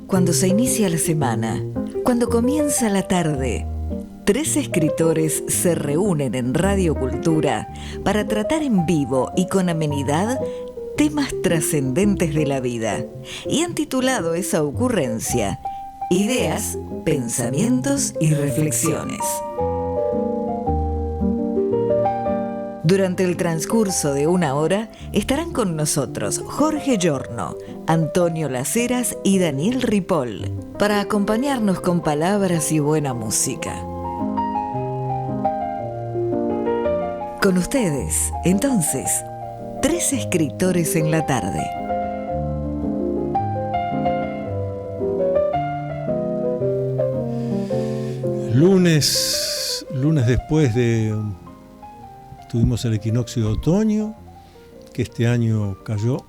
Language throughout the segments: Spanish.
Cuando se inicia la semana, cuando comienza la tarde, tres escritores se reúnen en Radio Cultura para tratar en vivo y con amenidad temas trascendentes de la vida. Y han titulado esa ocurrencia Ideas, Pensamientos y Reflexiones. Durante el transcurso de una hora estarán con nosotros Jorge Giorno, Antonio Las Heras y Daniel Ripoll para acompañarnos con palabras y buena música. Con ustedes, entonces, tres escritores en la tarde. Lunes después de... Tuvimos el equinoccio de otoño, que este año cayó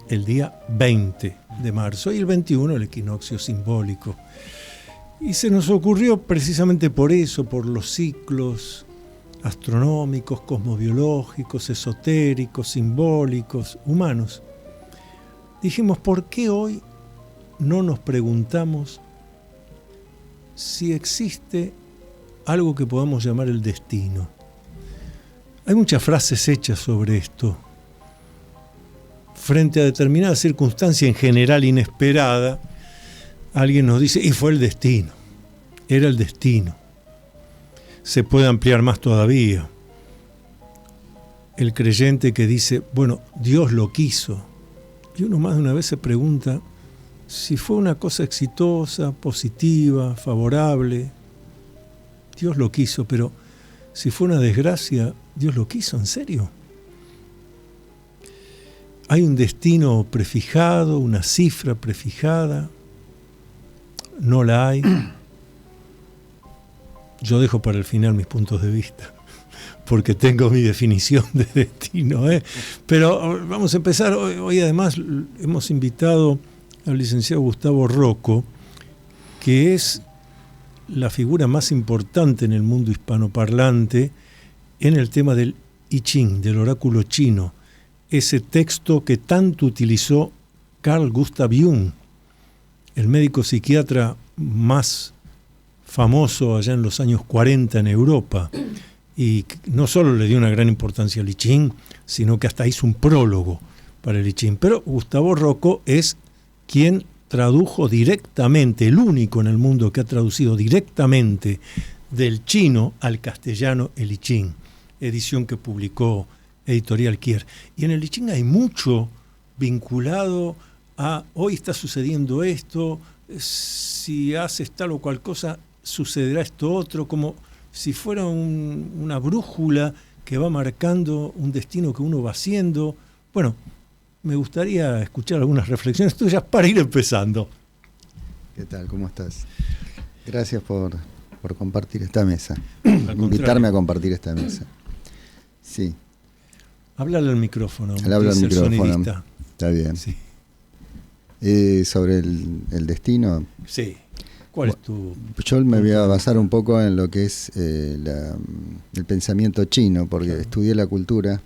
el día 20 de marzo, y el 21 el equinoccio simbólico. Y se nos ocurrió precisamente por eso, por los ciclos astronómicos, cosmobiológicos, esotéricos, simbólicos, humanos. Dijimos, ¿por qué hoy no nos preguntamos si existe algo que podamos llamar el destino? Hay muchas frases hechas sobre esto. Frente a determinada circunstancia en general inesperada, alguien nos dice, y fue el destino, era el destino. Se puede ampliar más todavía. El creyente que dice, bueno, Dios lo quiso. Y uno más de una vez se pregunta si fue una cosa exitosa, positiva, favorable. Dios lo quiso, pero si fue una desgracia, ¿Dios lo quiso? ¿En serio? ¿Hay un destino prefijado, una cifra prefijada? ¿No la hay? Yo dejo para el final mis puntos de vista, porque tengo mi definición de destino, Pero vamos a empezar. Hoy además hemos invitado al licenciado Gustavo Rocco, que es la figura más importante en el mundo hispanoparlante en el tema del I Ching, del oráculo chino, ese texto que tanto utilizó Carl Gustav Jung, el médico psiquiatra más famoso allá en los años 40 en Europa, y no solo le dio una gran importancia al I Ching, sino que hasta hizo un prólogo para el I Ching. Pero Gustavo Rocco es quien tradujo directamente, el único en el mundo que ha traducido directamente del chino al castellano el I Ching, edición que publicó Editorial Kier. Y en el I Ching hay mucho vinculado a hoy está sucediendo esto, si haces tal o cual cosa sucederá esto otro, como si fuera una brújula que va marcando un destino que uno va haciendo. Bueno, me gustaría escuchar algunas reflexiones tuyas para ir empezando. ¿Qué tal? ¿Cómo estás? Gracias por compartir esta mesa. Invitarme a compartir esta mesa. Sí. Háblale al micrófono. Le hablo al micrófono. Sonidista. Está bien. Sí. Sobre el destino. Sí. ¿Cuál es tu...? Yo me voy a basar un poco en lo que es el pensamiento chino, porque claro, estudié la cultura.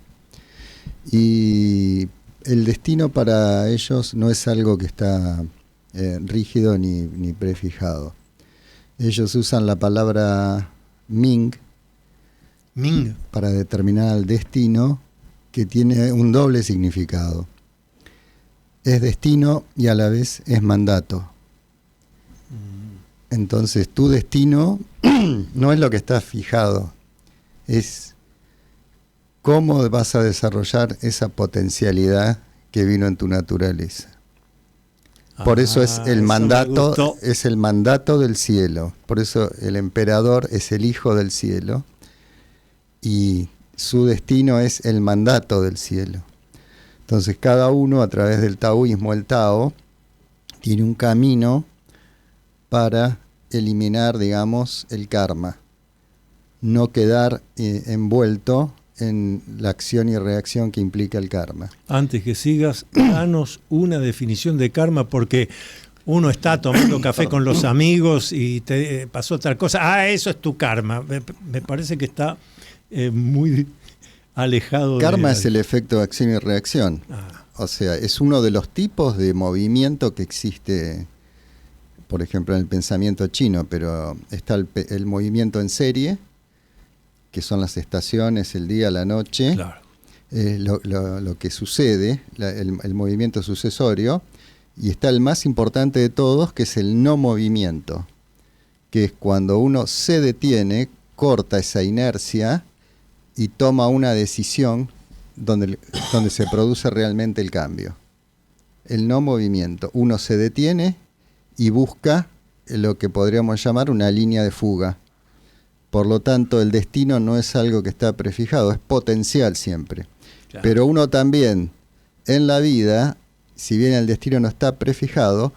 Y el destino para ellos no es algo que está rígido ni prefijado. Ellos usan la palabra Ming para determinar el destino, que tiene un doble significado. Es destino y a la vez es mandato. Entonces tu destino no es lo que está fijado, es cómo vas a desarrollar esa potencialidad que vino en tu naturaleza. Por eso es el mandato del cielo. Por eso el emperador es el hijo del cielo y su destino es el mandato del cielo. Entonces cada uno a través del taoísmo, el Tao, tiene un camino para eliminar, digamos, el karma. No quedar envuelto en la acción y reacción que implica el karma. Antes que sigas, danos una definición de karma, porque uno está tomando café con los amigos y te pasó tal cosa. Eso es tu karma. Me parece que está muy alejado. Karma es el efecto de acción y reacción. O sea, es uno de los tipos de movimiento que existe por ejemplo, en el pensamiento chino, pero está el movimiento en serie, que son las estaciones, el día, la noche, Claro. Lo que sucede, el movimiento sucesorio, y está el más importante de todos, que es el no movimiento, que es cuando uno se detiene, corta esa inercia y toma una decisión donde se produce realmente el cambio. El no movimiento. Uno se detiene y busca lo que podríamos llamar una línea de fuga. Por lo tanto, el destino no es algo que está prefijado, es potencial siempre. Claro. Pero uno también, en la vida, si bien el destino no está prefijado,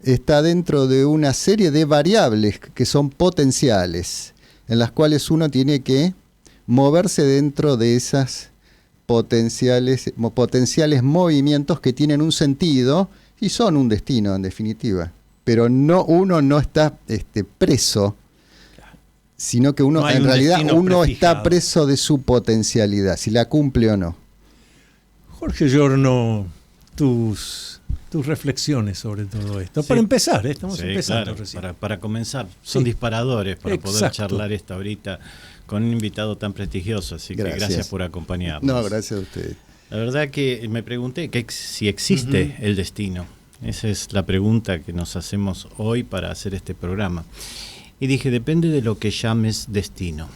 está dentro de una serie de variables que son potenciales, en las cuales uno tiene que moverse dentro de esas potenciales movimientos que tienen un sentido y son un destino en definitiva. Pero uno no está preso, sino que uno No hay en un realidad destino uno prefijado. está preso de su potencialidad, si la cumple o no. Jorge Giorno, tus reflexiones sobre todo esto. Sí. Para empezar, estamos Sí, empezando claro, recién. para comenzar. Son Sí. disparadores para poder Exacto. charlar esta ahorita con un invitado tan prestigioso. Así que gracias por acompañarnos. No, gracias a ustedes. La verdad que me pregunté si existe el destino. Esa es la pregunta que nos hacemos hoy para hacer este programa. Y dije, depende de lo que llames destino.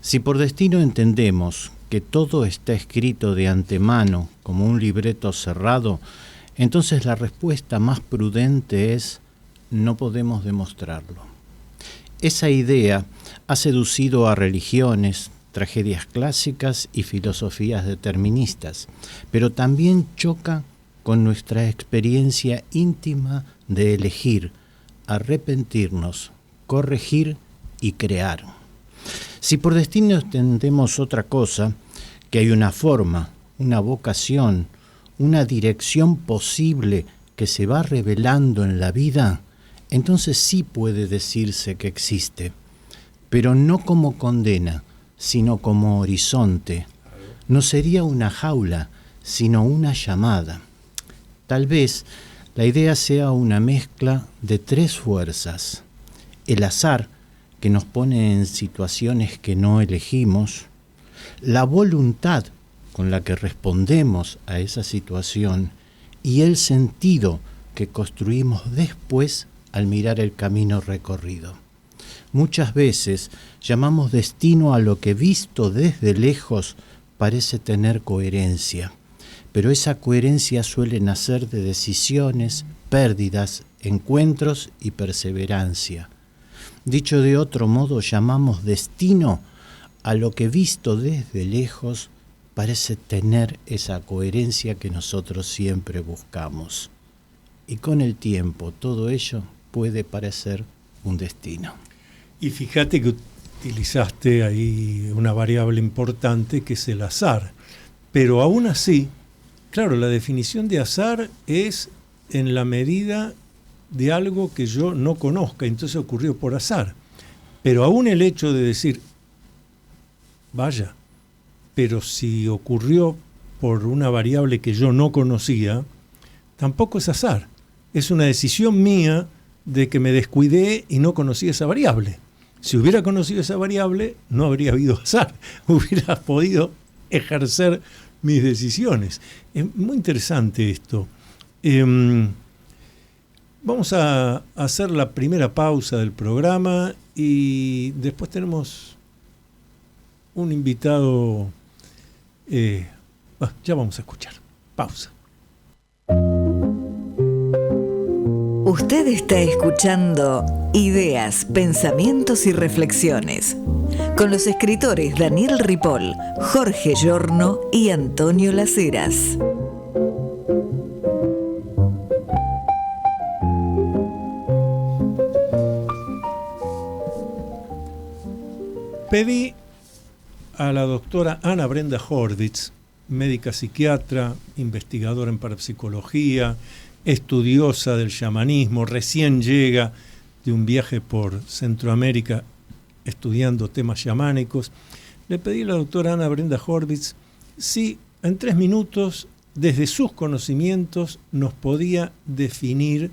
Si por destino entendemos que todo está escrito de antemano como un libreto cerrado, entonces la respuesta más prudente es: no podemos demostrarlo. Esa idea ha seducido a religiones, tragedias clásicas y filosofías deterministas, pero también choca con nuestra experiencia íntima de elegir, arrepentirnos, corregir y crear. Si por destino entendemos otra cosa, que hay una forma, una vocación, una dirección posible que se va revelando en la vida, entonces sí puede decirse que existe, pero no como condena, sino como horizonte. No sería una jaula, sino una llamada. Tal vez la idea sea una mezcla de tres fuerzas: el azar, que nos pone en situaciones que no elegimos; la voluntad con la que respondemos a esa situación; y el sentido que construimos después al mirar el camino recorrido. Muchas veces llamamos destino a lo que visto desde lejos parece tener coherencia, pero esa coherencia suele nacer de decisiones, pérdidas, encuentros y perseverancia. Dicho de otro modo, llamamos destino a lo que visto desde lejos parece tener esa coherencia que nosotros siempre buscamos. Y con el tiempo todo ello puede parecer un destino. Y fíjate que utilizaste ahí una variable importante que es el azar. Pero aún así, claro, la definición de azar es en la medida de algo que yo no conozca, entonces ocurrió por azar. Pero aún el hecho de decir, vaya, pero si ocurrió por una variable que yo no conocía, tampoco es azar. Es una decisión mía de que me descuidé y no conocí esa variable. Si hubiera conocido esa variable, no habría habido azar. Hubiera podido ejercer mis decisiones. Es muy interesante esto. Vamos a hacer la primera pausa del programa y después tenemos un invitado. Ya vamos a escuchar. Pausa. Usted está escuchando Ideas, Pensamientos y Reflexiones con los escritores Daniel Ripoll, Jorge Giorno y Antonio Las Heras. Pedí a la doctora Ana Brenda Horvitz, médica psiquiatra, investigadora en parapsicología, estudiosa del chamanismo, recién llega de un viaje por Centroamérica estudiando temas chamánicos. Le pedí a la doctora Ana Brenda Horvitz si en 3 minutos, desde sus conocimientos, nos podía definir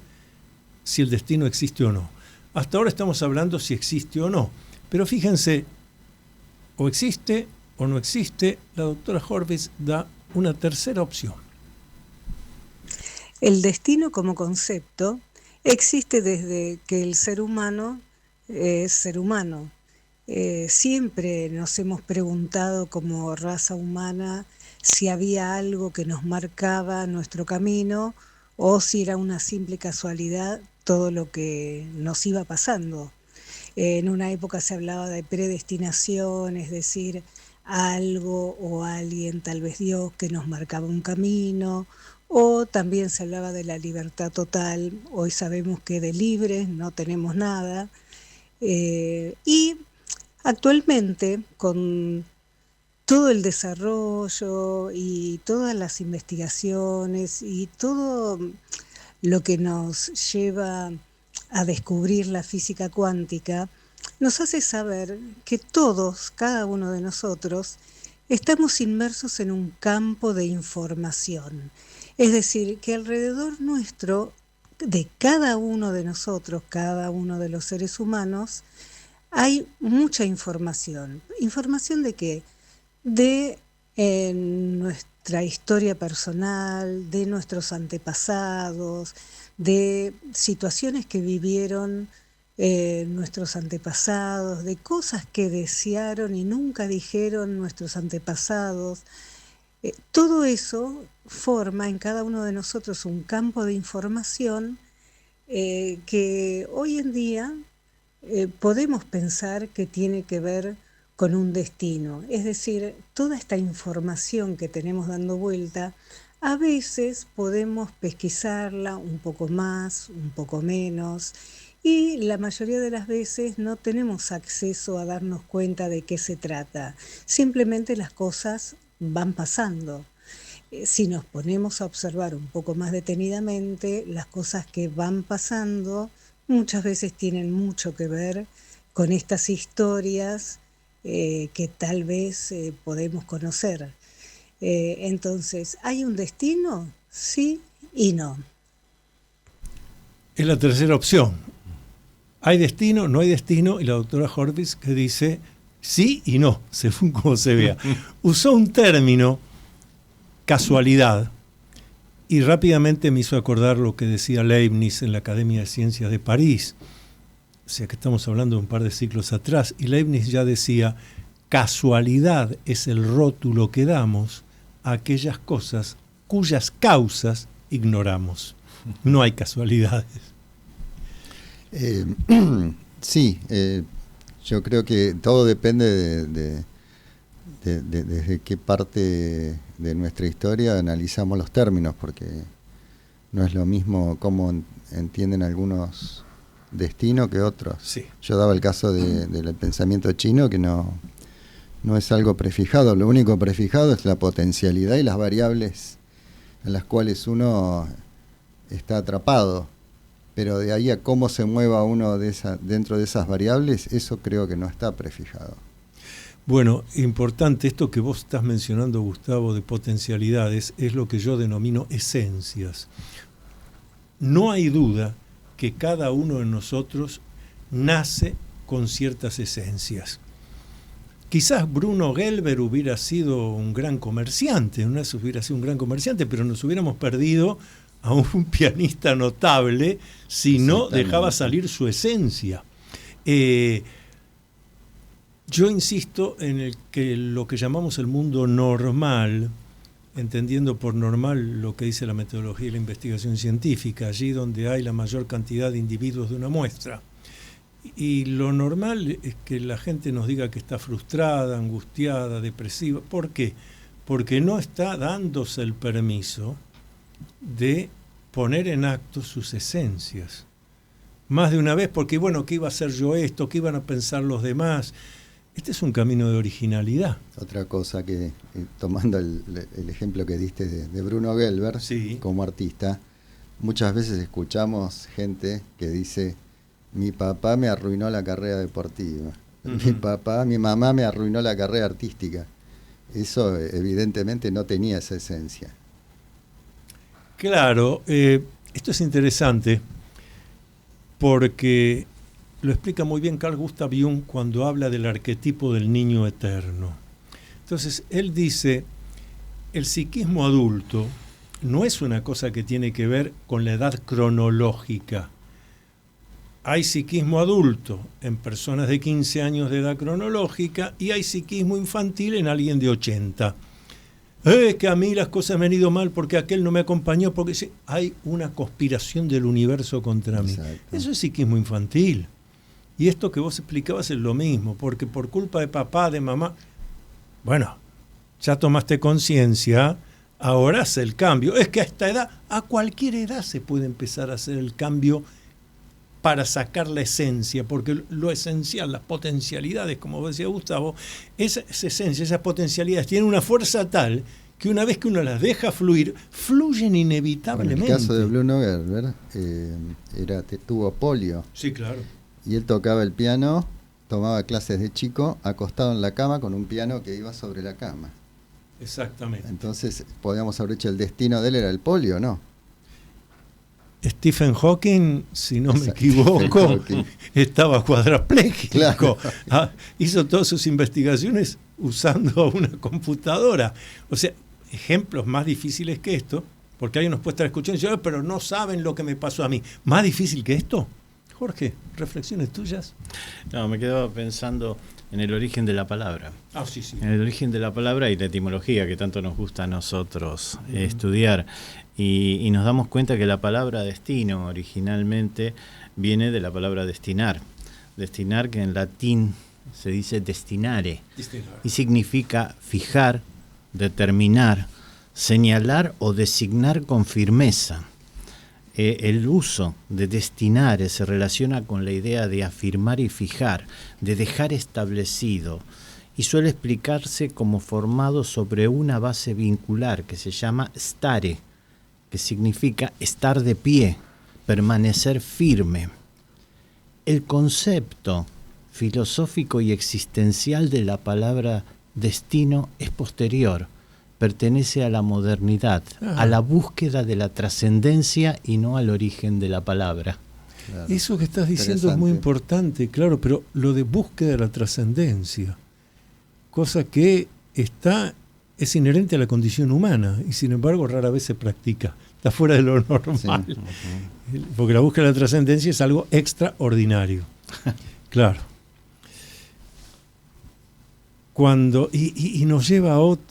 si el destino existe o no. Hasta ahora estamos hablando si existe o no. Pero fíjense, o existe o no existe, la doctora Horvitz da una tercera opción. El destino como concepto existe desde que el ser humano es ser humano. Siempre nos hemos preguntado como raza humana si había algo que nos marcaba nuestro camino o si era una simple casualidad todo lo que nos iba pasando. En una época se hablaba de predestinación, es decir, algo o alguien, tal vez Dios, que nos marcaba un camino, o también se hablaba de la libertad total. Hoy sabemos que de libres no tenemos nada. Y actualmente, con todo el desarrollo y todas las investigaciones y todo lo que nos lleva a descubrir la física cuántica, nos hace saber que todos, cada uno de nosotros, estamos inmersos en un campo de información. Es decir, que alrededor nuestro, de cada uno de nosotros, cada uno de los seres humanos, hay mucha información. ¿Información de qué? De nuestra historia personal, de nuestros antepasados, de situaciones que vivieron nuestros antepasados, de cosas que desearon y nunca dijeron nuestros antepasados. Todo eso forma en cada uno de nosotros un campo de información que hoy en día podemos pensar que tiene que ver con un destino. Es decir, toda esta información que tenemos dando vuelta, a veces podemos pesquisarla un poco más, un poco menos, y la mayoría de las veces no tenemos acceso a darnos cuenta de qué se trata. Simplemente las cosas van pasando. Si nos ponemos a observar un poco más detenidamente, las cosas que van pasando muchas veces tienen mucho que ver con estas historias que tal vez podemos conocer. Entonces, ¿hay un destino? Sí y no. Es la tercera opción. ¿Hay destino? ¿No hay destino? Y la doctora Horvitz que dice sí y no, según como se vea. Usó un término, casualidad, y rápidamente me hizo acordar lo que decía Leibniz en la Academia de Ciencias de París. O sea que estamos hablando de un par de siglos atrás, y Leibniz ya decía, casualidad es el rótulo que damos a aquellas cosas cuyas causas ignoramos. No hay casualidades. Sí, yo creo que todo depende de desde qué parte de nuestra historia analizamos los términos, porque no es lo mismo cómo entienden algunos destino que otros. Sí. Yo daba el caso del pensamiento chino, que no es algo prefijado. Lo único prefijado es la potencialidad y las variables en las cuales uno está atrapado. Pero de ahí a cómo se mueva uno dentro de esas variables, eso creo que no está prefijado. Bueno, importante, esto que vos estás mencionando, Gustavo, de potencialidades, es lo que yo denomino esencias. No hay duda que cada uno de nosotros nace con ciertas esencias. Quizás Bruno Gelber hubiera sido un gran comerciante, pero nos hubiéramos perdido a un pianista notable si no dejaba salir su esencia. Yo insisto en el que lo que llamamos el mundo normal, entendiendo por normal lo que dice la metodología y la investigación científica, allí donde hay la mayor cantidad de individuos de una muestra. Y lo normal es que la gente nos diga que está frustrada, angustiada, depresiva. ¿Por qué? Porque no está dándose el permiso de poner en acto sus esencias. Más de una vez, porque bueno, ¿qué iba a hacer yo esto? ¿Qué iban a pensar los demás? Este es un camino de originalidad. Otra cosa que, tomando el ejemplo que diste de Bruno Gelber, sí, como artista, muchas veces escuchamos gente que dice, mi papá me arruinó la carrera deportiva, mi mamá me arruinó la carrera artística. Eso evidentemente no tenía esa esencia. Claro, esto es interesante. porque lo explica muy bien Carl Gustav Jung cuando habla del arquetipo del niño eterno. Entonces, él dice, el psiquismo adulto no es una cosa que tiene que ver con la edad cronológica. Hay psiquismo adulto en personas de 15 años de edad cronológica y hay psiquismo infantil en alguien de 80. Que a mí las cosas me han ido mal porque aquel no me acompañó, porque sí, hay una conspiración del universo contra mí. Exacto. Eso es psiquismo infantil. Y esto que vos explicabas es lo mismo, porque por culpa de papá, de mamá, bueno, ya tomaste conciencia, ahora hace el cambio. Es que a esta edad, a cualquier edad se puede empezar a hacer el cambio para sacar la esencia, porque lo esencial, las potencialidades, como decía Gustavo, esa esencia, esas potencialidades tienen una fuerza tal que una vez que uno las deja fluir, fluyen inevitablemente. Bueno, el caso de Bruno Gerber, tuvo polio. Sí, claro. Y él tocaba el piano, tomaba clases de chico, acostado en la cama con un piano que iba sobre la cama. Exactamente. Entonces, podríamos haber dicho, el destino de él era el polio, ¿no? Stephen Hawking, si no me Exacto. equivoco, estaba cuadraplégico. Claro. Hizo todas sus investigaciones usando una computadora. O sea, ejemplos más difíciles que esto, porque alguien nos puede estar escuchando y decir, pero no saben lo que me pasó a mí. ¿Más difícil que esto? Jorge, reflexiones tuyas. No, me quedaba pensando en el origen de la palabra. Sí. En el origen de la palabra y la etimología que tanto nos gusta a nosotros estudiar. Y nos damos cuenta que la palabra destino originalmente viene de la palabra destinar. Destinar, que en latín se dice destinare. Y significa fijar, determinar, señalar o designar con firmeza. El uso de destinare se relaciona con la idea de afirmar y fijar, de dejar establecido, y suele explicarse como formado sobre una base vincular que se llama stare, que significa estar de pie, permanecer firme. El concepto filosófico y existencial de la palabra destino es posterior, pertenece a la modernidad, a la búsqueda de la trascendencia y no al origen de la palabra. Claro. Eso que estás diciendo es muy importante, claro, pero lo de búsqueda de la trascendencia, cosa que es inherente a la condición humana y sin embargo rara vez se practica, está fuera de lo normal, Sí. Porque la búsqueda de la trascendencia es algo extraordinario. Claro. Y nos lleva a otra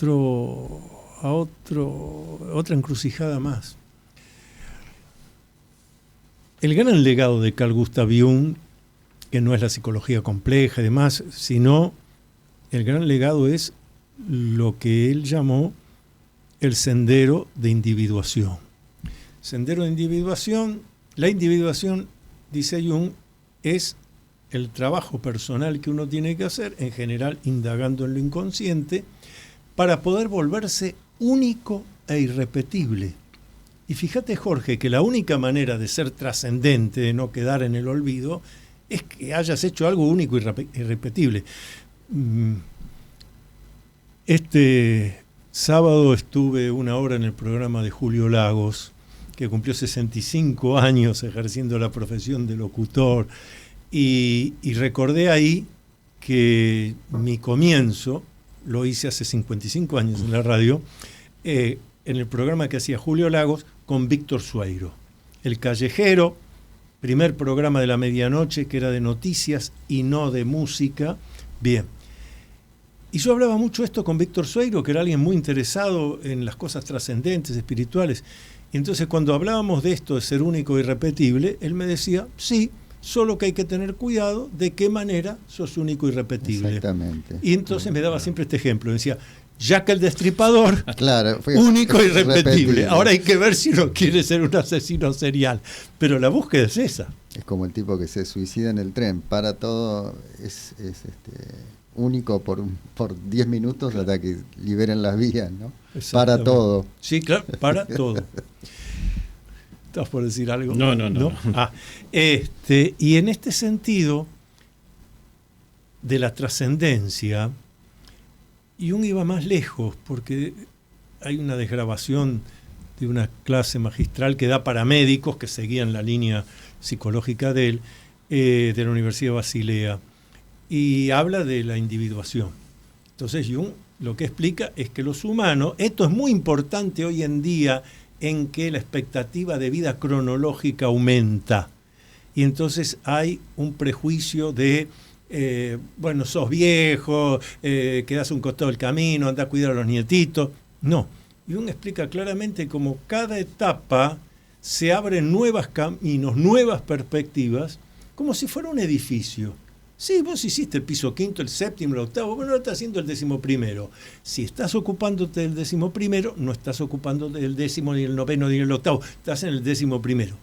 encrucijada más. El gran legado de Carl Gustav Jung, que no es la psicología compleja y demás, sino el gran legado es lo que él llamó el sendero de individuación. Sendero de individuación, la individuación, dice Jung, es el trabajo personal que uno tiene que hacer, en general indagando en lo inconsciente, para poder volverse único e irrepetible. Y fíjate, Jorge, que la única manera de ser trascendente, de no quedar en el olvido, es que hayas hecho algo único y irrepetible. Este sábado estuve una hora en el programa de Julio Lagos, que cumplió 65 años ejerciendo la profesión de locutor, y recordé ahí que mi comienzo lo hice hace 55 años en la radio, en el programa que hacía Julio Lagos con Víctor Sueiro, El Callejero, primer programa de la medianoche que era de noticias y no de música. Bien. Y yo hablaba mucho esto con Víctor Sueiro, que era alguien muy interesado en las cosas trascendentes, espirituales. Y entonces cuando hablábamos de esto de ser único e irrepetible, él me decía, sí, solo que hay que tener cuidado de qué manera sos único y irrepetible. Exactamente. Y entonces me daba siempre este ejemplo, decía, Jack el Destripador, claro, único e irrepetible. Ahora hay que ver si uno quiere ser un asesino serial. Pero la búsqueda es esa. Es como el tipo que se suicida en el tren, para todo, es único por 10 minutos hasta que liberen las vías, ¿no? Para todo. Sí, claro, para todo. ¿Estás por decir algo? No. Y en este sentido de la trascendencia, Jung iba más lejos, porque hay una desgrabación de una clase magistral que da para médicos que seguían la línea psicológica de él, de la Universidad de Basilea, y habla de la individuación. Entonces Jung lo que explica es que los humanos, esto es muy importante hoy en día en que la expectativa de vida cronológica aumenta, y entonces hay un prejuicio de bueno, sos viejo, quedás a un costado del camino, andás a cuidar a los nietitos. No, Jung explica claramente cómo cada etapa se abren nuevos caminos, nuevas perspectivas, como si fuera un edificio. Sí, vos hiciste el piso quinto, el séptimo, el octavo, bueno, ahora estás haciendo el 11º. Si estás ocupándote del 11º, no estás ocupándote del 10º, ni el 9º, ni el 8º, estás en el 11º.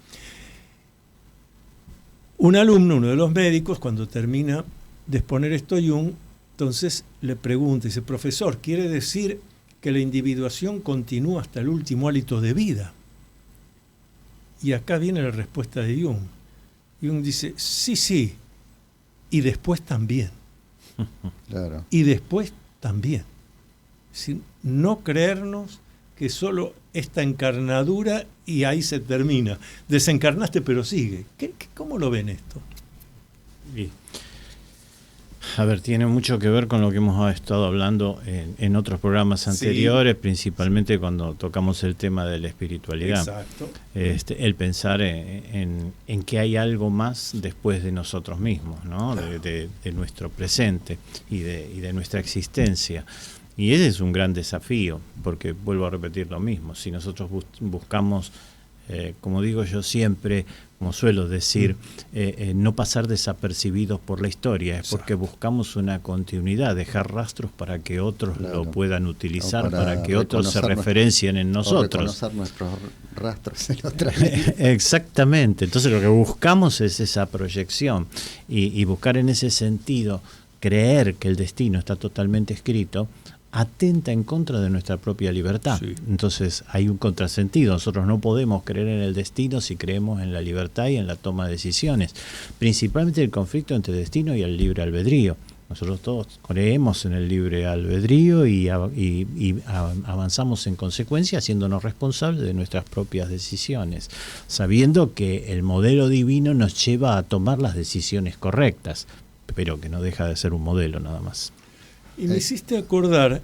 Un alumno, uno de los médicos, cuando termina de exponer esto Jung, entonces le pregunta, dice, profesor, ¿quiere decir que la individuación continúa hasta el último hálito de vida? Y acá viene la respuesta de Jung. Jung dice, sí, y después también. Claro. Y después también. Es decir, no creernos que solo esta encarnadura y ahí se termina. Desencarnaste pero sigue. ¿Cómo lo ven esto? Sí. A ver, tiene mucho que ver con lo que hemos estado hablando en otros programas anteriores, sí, principalmente cuando tocamos el tema de la espiritualidad. Exacto. El pensar en que hay algo más después de nosotros mismos, ¿no? Claro. De nuestro presente y de nuestra existencia. Y ese es un gran desafío, porque vuelvo a repetir lo mismo. Si nosotros buscamos, como digo yo siempre, como suelo decir, no pasar desapercibidos por la historia, es porque buscamos una continuidad, dejar rastros para que otros lo puedan utilizar, para que otros se referencien en nosotros. Reconocer nuestros rastros en otra vida. Exactamente, entonces lo que buscamos es esa proyección y buscar en ese sentido, creer que el destino está totalmente escrito, atenta en contra de nuestra propia libertad. Sí. Entonces hay un contrasentido. Nosotros no podemos creer en el destino si creemos en la libertad y en la toma de decisiones. Principalmente el conflicto entre destino y el libre albedrío. Nosotros todos creemos en el libre albedrío y avanzamos en consecuencia haciéndonos responsables de nuestras propias decisiones, sabiendo que el modelo divino nos lleva a tomar las decisiones correctas, pero que no deja de ser un modelo nada más. Y me hiciste acordar,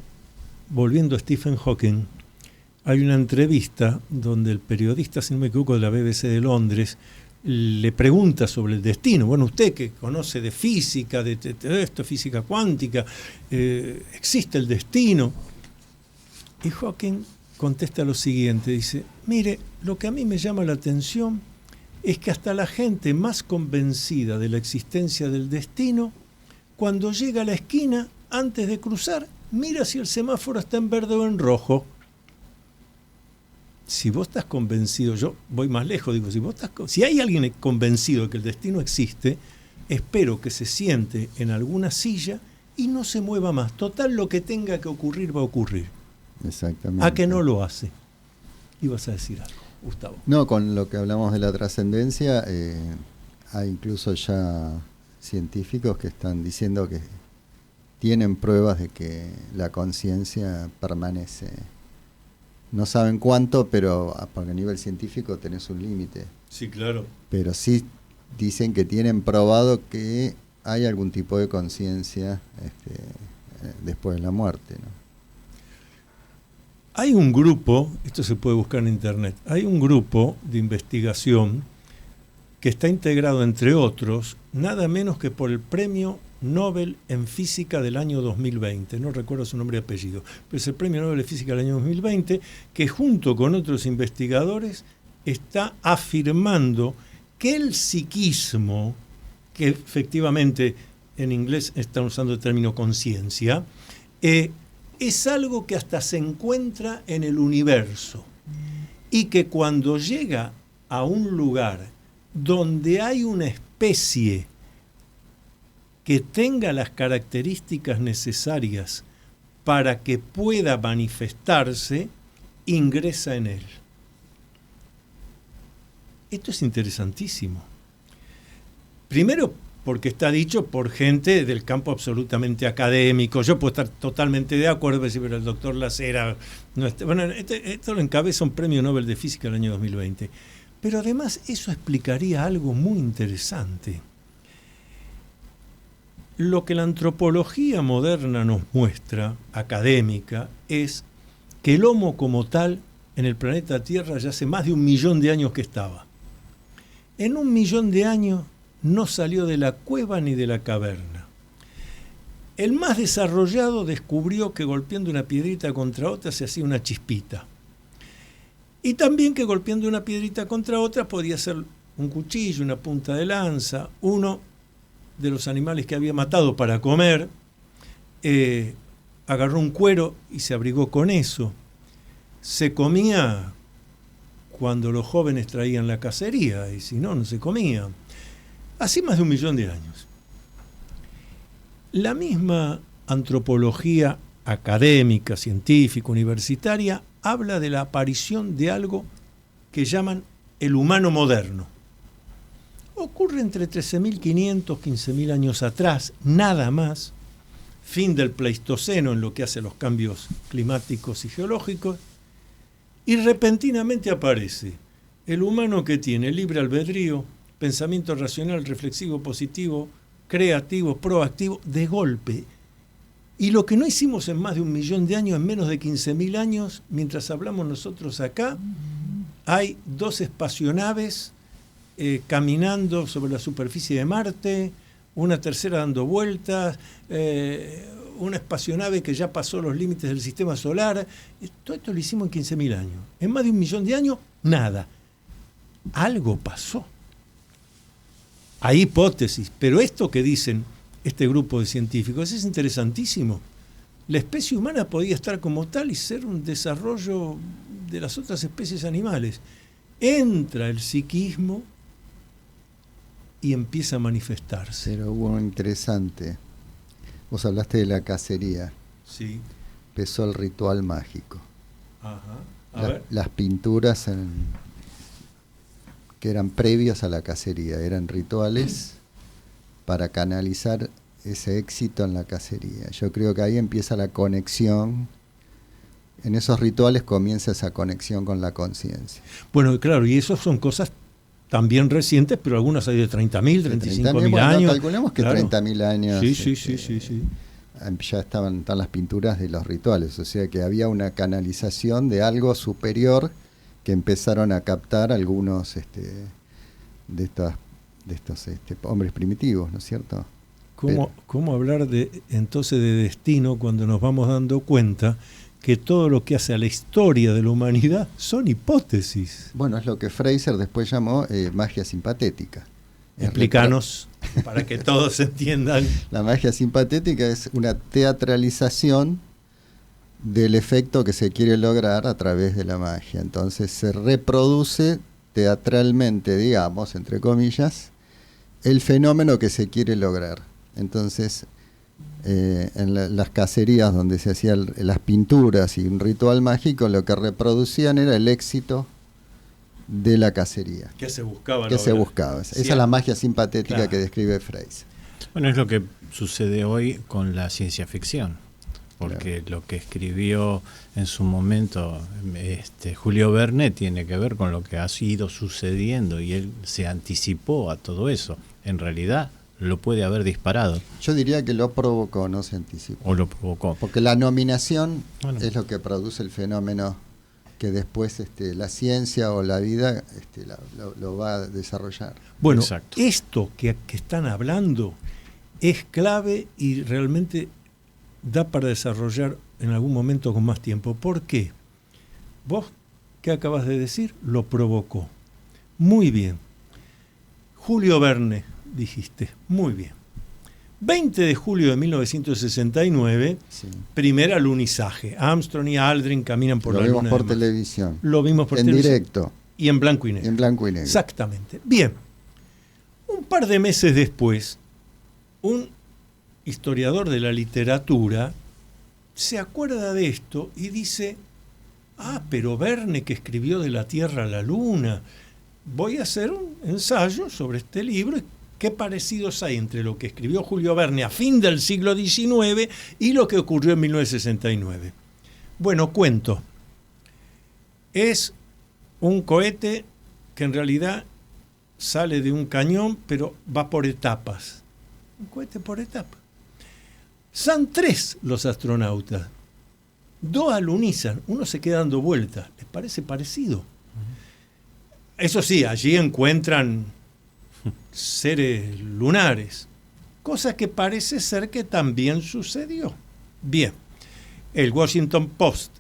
volviendo a Stephen Hawking, hay una entrevista donde el periodista, si no me equivoco, de la BBC de Londres, le pregunta sobre el destino. Bueno, usted que conoce de física, de esto, física cuántica, ¿existe el destino? Y Hawking contesta lo siguiente, dice, mire, lo que a mí me llama la atención es que hasta la gente más convencida de la existencia del destino, cuando llega a la esquina, antes de cruzar, mira si el semáforo está en verde o en rojo. Si vos estás convencido, yo voy más lejos, digo, si hay alguien convencido de que el destino existe, espero que se siente en alguna silla y no se mueva más. Total, lo que tenga que ocurrir va a ocurrir. Exactamente. ¿A que no lo hace? Ibas a decir algo, Gustavo. No, con lo que hablamos de la trascendencia, hay incluso ya científicos que están diciendo que tienen pruebas de que la conciencia permanece. No saben cuánto, pero porque a nivel científico tenés un límite. Sí, claro. Pero sí dicen que tienen probado que hay algún tipo de conciencia después de la muerte, ¿no? Hay un grupo, esto se puede buscar en internet, hay un grupo de investigación que está integrado, entre otros, nada menos que por el Premio Nobel en Física del año 2020, no recuerdo su nombre y apellido, pero es el Premio Nobel de Física del año 2020, que junto con otros investigadores está afirmando que el psiquismo, que efectivamente en inglés están usando el término conciencia, es algo que hasta se encuentra en el universo y que cuando llega a un lugar donde hay una especie que tenga las características necesarias para que pueda manifestarse, ingresa en él. Esto es interesantísimo. Primero, porque está dicho por gente del campo absolutamente académico. Yo puedo estar totalmente de acuerdo, pero el doctor Lacera... No está, bueno, esto lo encabeza un Premio Nobel de Física del año 2020. Pero además eso explicaría algo muy interesante. Lo que la antropología moderna nos muestra, académica, es que el Homo como tal en el planeta Tierra ya hace más de 1 millón de años que estaba. En 1 millón de años no salió de la cueva ni de la caverna. El más desarrollado descubrió que golpeando una piedrita contra otra se hacía una chispita. Y también que golpeando una piedrita contra otra podía ser un cuchillo, una punta de lanza. Uno de los animales que había matado para comer agarró un cuero y se abrigó con eso. Se comía cuando los jóvenes traían la cacería, y si no, no se comía. Así más de 1 millón de años. La misma antropología académica, científica, universitaria, habla de la aparición de algo que llaman el humano moderno. Ocurre entre 13.500 y 15.000 años atrás, nada más, fin del Pleistoceno en lo que hace a los cambios climáticos y geológicos, y repentinamente aparece el humano que tiene libre albedrío, pensamiento racional, reflexivo, positivo, creativo, proactivo, de golpe. Y lo que no hicimos en más de 1 millón de años, en menos de 15.000 años, mientras hablamos nosotros acá, hay 2 espacionaves caminando sobre la superficie de Marte, una tercera dando vueltas, una espacionave que ya pasó los límites del sistema solar. Todo esto lo hicimos en 15.000 años. En más de 1 millón de años, nada. Algo pasó. Hay hipótesis, pero esto que dicen este grupo de científicos es interesantísimo. La especie humana podía estar como tal y ser un desarrollo de las otras especies animales. Entra el psiquismo y empieza a manifestarse. Pero hubo un interesante. Vos hablaste de la cacería. Sí. Empezó el ritual mágico. Ajá. A ver. Las pinturas que eran previos a la cacería, eran rituales para canalizar ese éxito en la cacería. Yo creo que ahí empieza la conexión. En esos rituales comienza esa conexión con la conciencia. Bueno, claro, y eso son cosas también recientes, pero algunas hay de 30.000, 35.000 años. Calculemos que claro. 30.000 años. Sí. Ya están las pinturas de los rituales, o sea que había una canalización de algo superior que empezaron a captar algunos de estos hombres primitivos, ¿no es cierto? ¿Cómo hablar entonces de destino cuando nos vamos dando cuenta que todo lo que hace a la historia de la humanidad son hipótesis? Bueno, es lo que Fraser después llamó magia simpatética. Explícanos, para que todos entiendan. La magia simpatética es una teatralización del efecto que se quiere lograr a través de la magia. Entonces se reproduce teatralmente, digamos, entre comillas, el fenómeno que se quiere lograr. Entonces, en las cacerías donde se hacían las pinturas y un ritual mágico, lo que reproducían era el éxito de la cacería. ¿Qué se buscaba? Esa es la magia simpatética, claro, que describe Fraser. Bueno, es lo que sucede hoy con la ciencia ficción, porque claro, lo que escribió en su momento Julio Verne tiene que ver con lo que ha ido sucediendo, y él se anticipó a todo eso. En realidad lo puede haber disparado. Yo diría que lo provocó, no se anticipó. O lo provocó. Porque la nominación es lo que produce el fenómeno que después la ciencia o la vida lo va a desarrollar. Bueno, exacto, esto que están hablando es clave y realmente da para desarrollar en algún momento con más tiempo. ¿Por qué? Vos, ¿qué acabas de decir? Lo provocó. Muy bien. Julio Verne, dijiste. Muy bien. 20 de julio de 1969, sí, primer alunizaje. Armstrong y Aldrin caminan por la Luna. Lo vimos por televisión. Lo vimos por televisión. En directo. Y en blanco y negro. En blanco y negro. Exactamente. Bien. Un par de meses después, un historiador de la literatura se acuerda de esto y dice: pero Verne, que escribió De la Tierra a la Luna, voy a hacer un ensayo sobre este libro. ¿Qué parecidos hay entre lo que escribió Julio Verne a fin del siglo XIX y lo que ocurrió en 1969? Bueno, cuento. Es un cohete que en realidad sale de un cañón, pero va por etapas. Un cohete por etapas. Son 3 los astronautas. 2 alunizan, uno se queda dando vueltas. ¿Les parece parecido? Eso sí, allí encuentran seres lunares, cosa que parece ser que también sucedió. Bien, el Washington Post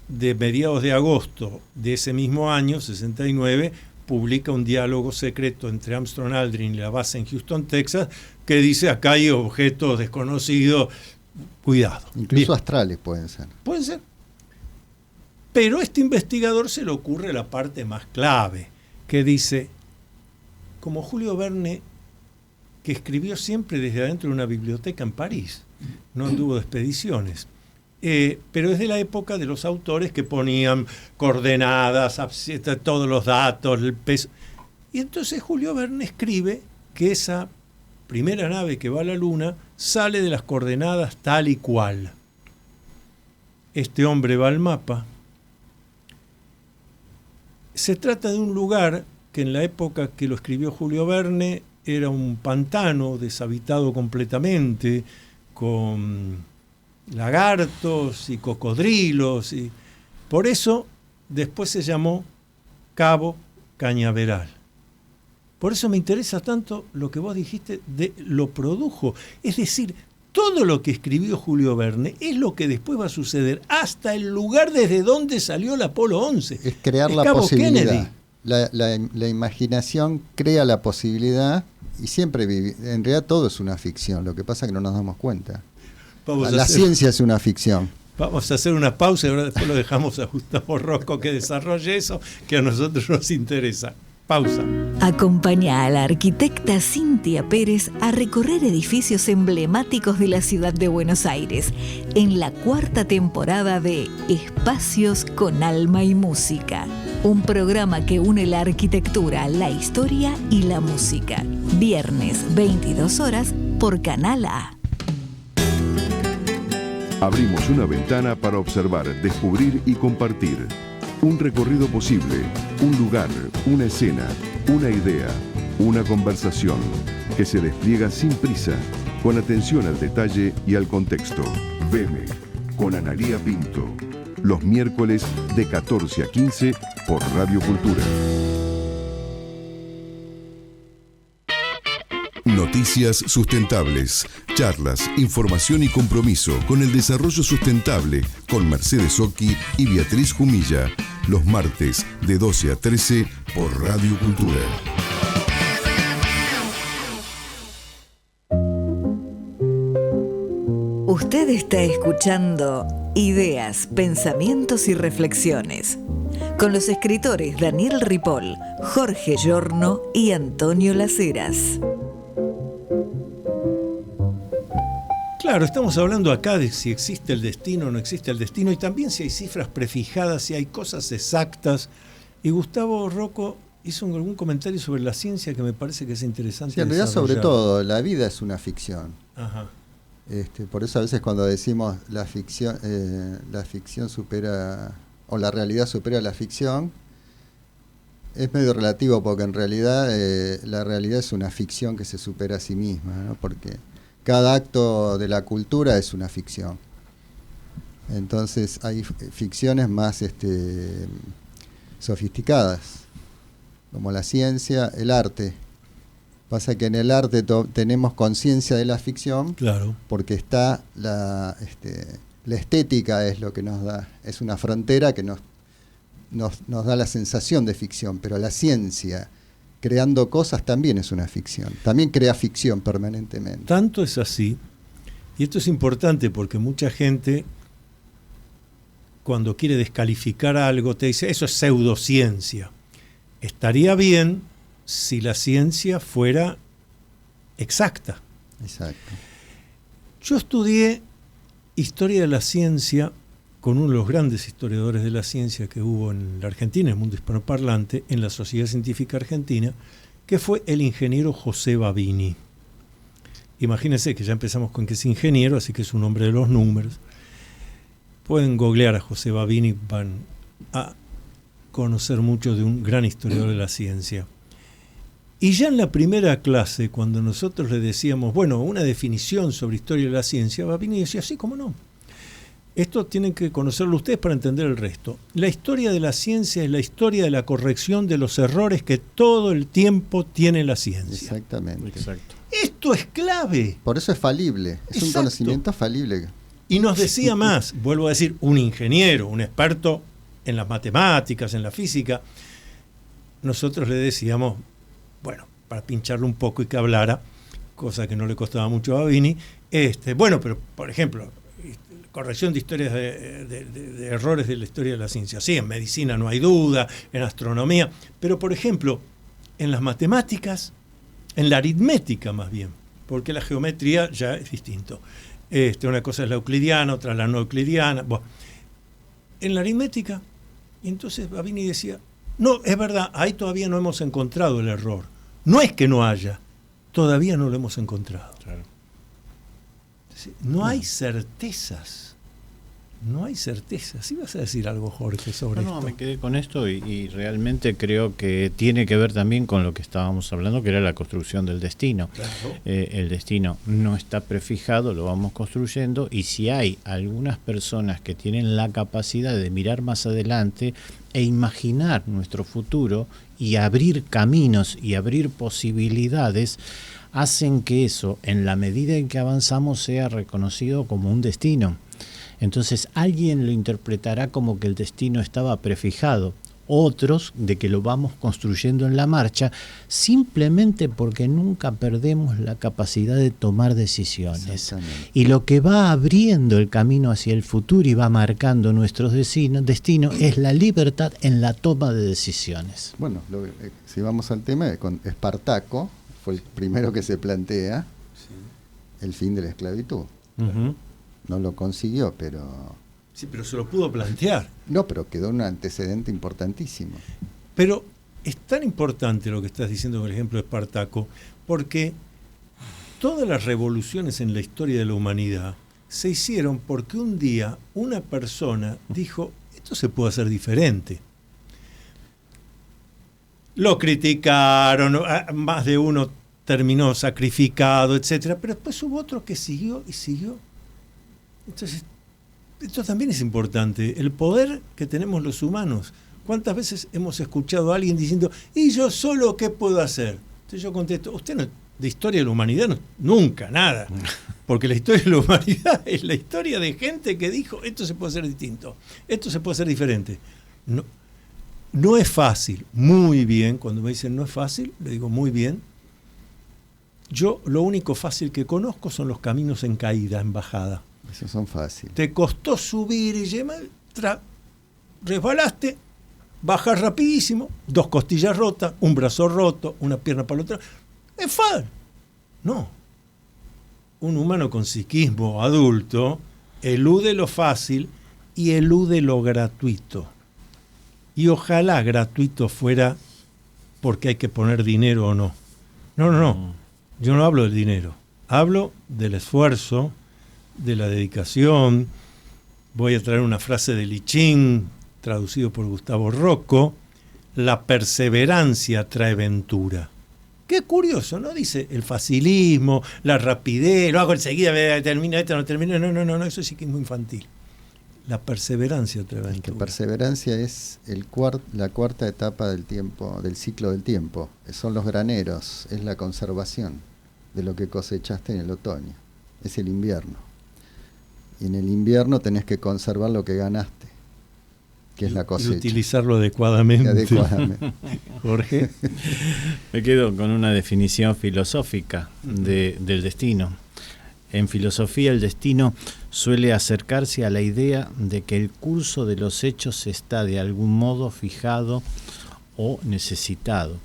de mediados de agosto de ese mismo año, 69, publica un diálogo secreto entre Armstrong Aldrin y la base en Houston, Texas, que dice: acá hay objetos desconocidos, cuidado. Incluso Bien. astrales pueden ser. Pueden ser. Pero a este investigador se le ocurre la parte más clave, que dice, como Julio Verne, que escribió siempre desde adentro de una biblioteca en París, no anduvo de expediciones, pero es de la época de los autores que ponían coordenadas, todos los datos, el peso. Y entonces Julio Verne escribe que esa primera nave que va a la Luna sale de las coordenadas tal y cual. Este hombre va al mapa. Se trata de un lugar que en la época que lo escribió Julio Verne era un pantano deshabitado completamente, con lagartos y cocodrilos, y por eso después se llamó Cabo Cañaveral. Por eso me interesa tanto lo que vos dijiste de lo produjo. Es decir, todo lo que escribió Julio Verne es lo que después va a suceder, hasta el lugar desde donde salió el Apolo 11. Es crear la Cabo posibilidad. Kennedy. La imaginación crea la posibilidad y siempre en realidad todo es una ficción, lo que pasa es que no nos damos cuenta. La ciencia es una ficción. Vamos a hacer una pausa y ahora después lo dejamos a Gustavo Rocco que desarrolle eso, que a nosotros nos interesa. Pausa. Acompaña a la arquitecta Cintia Pérez a recorrer edificios emblemáticos de la ciudad de Buenos Aires en la 4ª temporada de Espacios con Alma y Música, un programa que une la arquitectura, la historia y la música. Viernes, 22 horas, por Canal A. Abrimos una ventana para observar, descubrir y compartir. Un recorrido posible, un lugar, una escena, una idea, una conversación que se despliega sin prisa, con atención al detalle y al contexto. Veme, con Analía Pinto, los miércoles de 14 a 15 por Radio Cultura. Noticias sustentables, charlas, información y compromiso con el desarrollo sustentable con Mercedes Occhi y Beatriz Jumilla, los martes de 12 a 13 por Radio Cultura. Usted está escuchando Ideas, Pensamientos y Reflexiones con los escritores Daniel Ripoll, Jorge Giorno y Antonio Las Heras. Claro, estamos hablando acá de si existe el destino o no existe el destino, y también si hay cifras prefijadas, si hay cosas exactas. Y Gustavo Rocco hizo algún comentario sobre la ciencia que me parece que es interesante. Sí, en realidad, sobre desarrollar. todo, la vida es una ficción. Ajá. Por eso a veces cuando decimos la ficción supera, o la realidad supera la ficción, es medio relativo, porque en realidad la realidad es una ficción que se supera a sí misma, ¿no? Porque cada acto de la cultura es una ficción. Entonces hay ficciones más sofisticadas, como la ciencia, el arte. Pasa que en el arte tenemos conciencia de la ficción, Claro. porque está la estética, es lo que nos da, es una frontera que nos da la sensación de ficción, pero la ciencia, creando cosas, también es una ficción, también crea ficción permanentemente. Tanto es así, y esto es importante porque mucha gente, cuando quiere descalificar algo, te dice, eso es pseudociencia. Estaría bien si la ciencia fuera exacta. Exacto. Yo estudié historia de la ciencia con uno de los grandes historiadores de la ciencia que hubo en la Argentina, en el mundo hispanoparlante, en la Sociedad Científica Argentina, que fue el ingeniero José Babini. Imagínense que ya empezamos con que es ingeniero, así que es un hombre de los números. Pueden googlear a José Babini, van a conocer mucho de un gran historiador de la ciencia. Y ya en la primera clase, cuando nosotros le decíamos, bueno, una definición sobre historia de la ciencia, Babini decía, sí, cómo no. Esto tienen que conocerlo ustedes para entender el resto. La historia de la ciencia es la historia de la corrección de los errores que todo el tiempo tiene la ciencia. Exactamente. Exacto. Esto es clave. Por eso es falible, es Exacto. un conocimiento falible. Y nos decía más, vuelvo a decir, un ingeniero, un experto en las matemáticas, en la física. Nosotros le decíamos, bueno, para pincharle un poco y que hablara, cosa que no le costaba mucho a Babini, bueno, pero por ejemplo, corrección de historias de errores de la historia de la ciencia. Sí, en medicina no hay duda, en astronomía, pero por ejemplo, en las matemáticas, en la aritmética más bien, porque la geometría ya es distinto. Una cosa es la euclidiana, otra la no euclidiana. Bueno, en la aritmética, y entonces Babini decía, no, es verdad, ahí todavía no hemos encontrado el error. No es que no haya, todavía no lo hemos encontrado. Claro. No hay certezas. No hay certezas. ¿Ibas a decir algo, Jorge, sobre esto? No, me quedé con esto y realmente creo que tiene que ver también con lo que estábamos hablando, que era la construcción del destino. Claro. El destino no está prefijado, lo vamos construyendo, y si hay algunas personas que tienen la capacidad de mirar más adelante e imaginar nuestro futuro y abrir caminos y abrir posibilidades, hacen que eso, en la medida en que avanzamos, sea reconocido como un destino. Entonces alguien lo interpretará como que el destino estaba prefijado, otros de que lo vamos construyendo en la marcha, simplemente porque nunca perdemos la capacidad de tomar decisiones. Y lo que va abriendo el camino hacia el futuro y va marcando nuestro destino es la libertad en la toma de decisiones. Bueno, si vamos al tema, con Espartaco fue el primero que se plantea el fin de la esclavitud. Uh-huh. No lo consiguió, pero... Sí, pero se lo pudo plantear. No, pero quedó un antecedente importantísimo. Pero es tan importante lo que estás diciendo con el ejemplo de Espartaco, porque todas las revoluciones en la historia de la humanidad se hicieron porque un día una persona dijo, esto se puede hacer diferente. Lo criticaron, más de uno terminó sacrificado, etcétera, pero después hubo otro que siguió y siguió. Entonces, esto también es importante, el poder que tenemos los humanos. ¿Cuántas veces hemos escuchado a alguien diciendo, ¿y yo solo qué puedo hacer? Entonces yo contesto, usted no, de historia de la humanidad no, nunca, nada. Porque la historia de la humanidad es la historia de gente que dijo, esto se puede hacer distinto, esto se puede hacer diferente. No es fácil, muy bien, cuando me dicen no es fácil, le digo muy bien. Yo lo único fácil que conozco son los caminos en caída, en bajada. Esos son fáciles. Te costó subir y resbalaste, bajas rapidísimo, 2 costillas rotas, un brazo roto, una pierna para la otra. Es fácil. No. Un humano con psiquismo adulto elude lo fácil y elude lo gratuito. Y ojalá gratuito fuera porque hay que poner dinero o no. No. Yo no hablo del dinero. Hablo del esfuerzo, de la dedicación. Voy a traer una frase de Lichín, traducido por Gustavo Rocco: la perseverancia trae ventura. Qué curioso, ¿no? Dice el facilismo, la rapidez, lo hago enseguida, termina esto, no termina. No, eso sí que es muy infantil. La perseverancia trae ventura. Que perseverancia es la cuarta etapa del tiempo, del ciclo del tiempo. Son los graneros, es la conservación de lo que cosechaste en el otoño. Es el invierno. Y en el invierno tenés que conservar lo que ganaste, que es la cosecha. Y utilizarlo adecuadamente. Jorge. Me quedo con una definición filosófica del destino. En filosofía, el destino suele acercarse a la idea de que el curso de los hechos está de algún modo fijado o necesitado.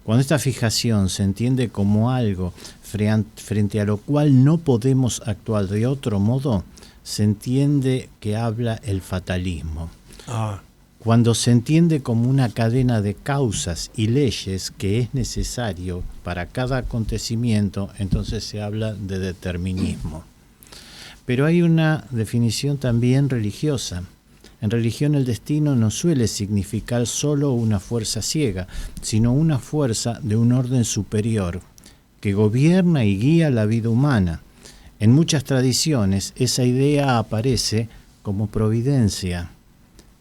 Cuando esta fijación se entiende como algo frente a lo cual no podemos actuar de otro modo, se entiende que habla el fatalismo. Cuando se entiende como una cadena de causas y leyes que es necesario para cada acontecimiento, entonces se habla de determinismo. Pero hay una definición también religiosa. En religión el destino no suele significar solo una fuerza ciega, sino una fuerza de un orden superior que gobierna y guía la vida humana. En muchas tradiciones esa idea aparece como providencia.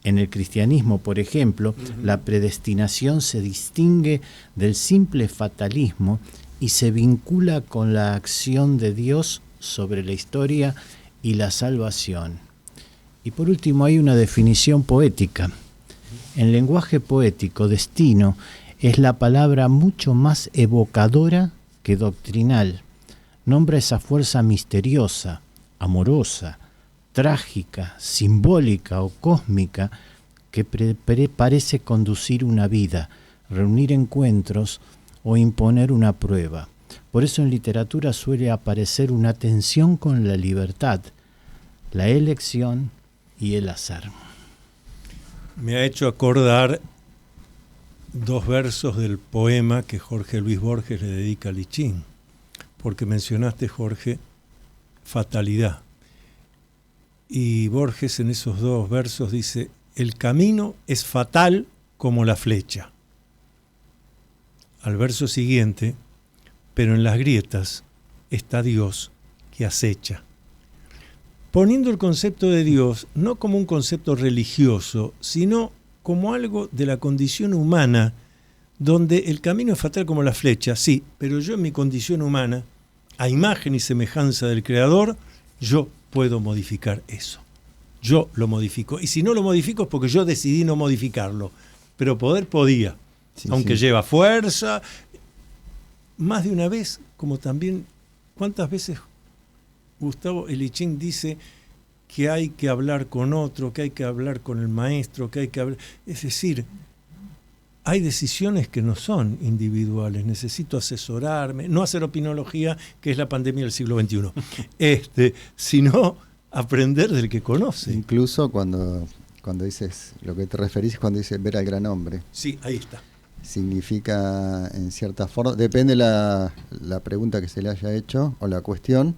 En el cristianismo, por ejemplo, la predestinación se distingue del simple fatalismo y se vincula con la acción de Dios sobre la historia y la salvación. Y por último hay una definición poética. En lenguaje poético, destino es la palabra mucho más evocadora que doctrinal. Nombra esa fuerza misteriosa, amorosa, trágica, simbólica o cósmica que parece conducir una vida, reunir encuentros o imponer una prueba. Por eso en literatura suele aparecer una tensión con la libertad, la elección y el azar. Me ha hecho acordar 2 versos del poema que Jorge Luis Borges le dedica a Lichín, porque mencionaste, Jorge, fatalidad. Y Borges en esos 2 versos dice: el camino es fatal como la flecha. Al verso siguiente: pero en las grietas está Dios que acecha. Poniendo el concepto de Dios no como un concepto religioso, sino como algo de la condición humana, donde el camino es fatal como la flecha, sí, pero yo en mi condición humana, a imagen y semejanza del Creador, yo puedo modificar eso. Yo lo modifico. Y si no lo modifico es porque yo decidí no modificarlo. Pero poder podía, sí, aunque sí, lleva fuerza. Más de una vez, como también, ¿cuántas veces Gustavo Lichín dice que hay que hablar con otro, que hay que hablar con el maestro, que hay que hablar? Es decir, hay decisiones que no son individuales, necesito asesorarme, no hacer opinología, que es la pandemia del siglo XXI, sino aprender del que conoce. Incluso cuando dices, lo que te referís es cuando dices ver al gran hombre. Sí, ahí está. Significa, en cierta forma, depende la pregunta que se le haya hecho o la cuestión,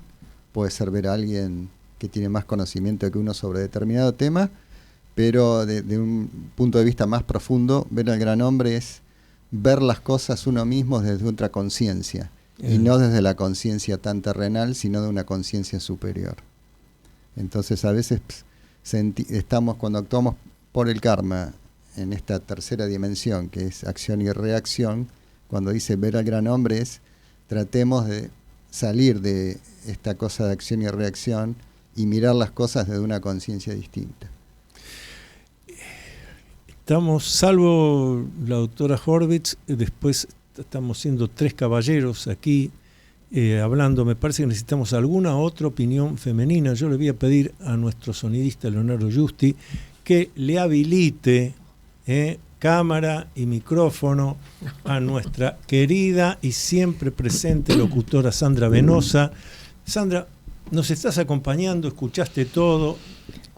puede ser ver a alguien que tiene más conocimiento que uno sobre determinado tema, pero de un punto de vista más profundo, ver al gran hombre es ver las cosas uno mismo desde otra conciencia, y no desde la conciencia tan terrenal, sino de una conciencia superior. Entonces a veces estamos, cuando actuamos por el karma, en esta tercera dimensión, que es acción y reacción, cuando dice ver al gran hombre es, tratemos de salir de esta cosa de acción y reacción y mirar las cosas desde una conciencia distinta. Estamos, salvo la doctora Horvitz, después estamos siendo 3 caballeros aquí hablando. Me parece que necesitamos alguna otra opinión femenina. Yo le voy a pedir a nuestro sonidista Leonardo Justi que le habilite cámara y micrófono a nuestra querida y siempre presente locutora Sandra Venosa. Sandra, nos estás acompañando, escuchaste todo.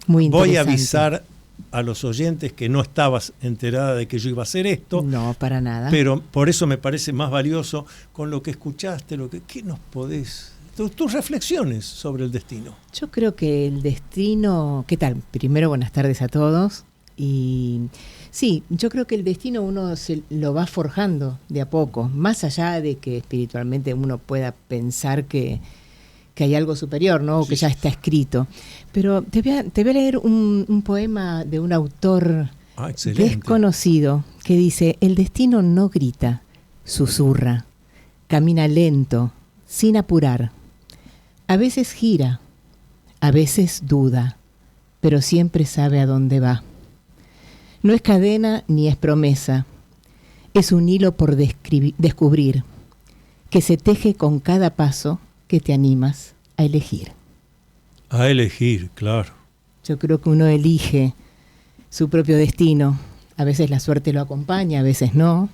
Muy interesante. Voy a avisar a los oyentes que no estabas enterada de que yo iba a hacer esto. No, para nada. Pero por eso me parece más valioso con lo que escuchaste, ¿qué nos podés? Tus reflexiones sobre el destino. Yo creo que el destino... ¿Qué tal? Primero, buenas tardes a todos. Y sí, yo creo que el destino uno se lo va forjando de a poco, más allá de que espiritualmente uno pueda pensar que hay algo superior, ¿no? O que ya está escrito. Pero te voy a leer un poema de un autor desconocido que dice: el destino no grita, susurra, camina lento, sin apurar. A veces gira, a veces duda, pero siempre sabe a dónde va. No es cadena ni es promesa, es un hilo por descubrir, que se teje con cada paso que te animas a elegir. A elegir, claro. Yo creo que uno elige su propio destino. A veces la suerte lo acompaña, a veces no.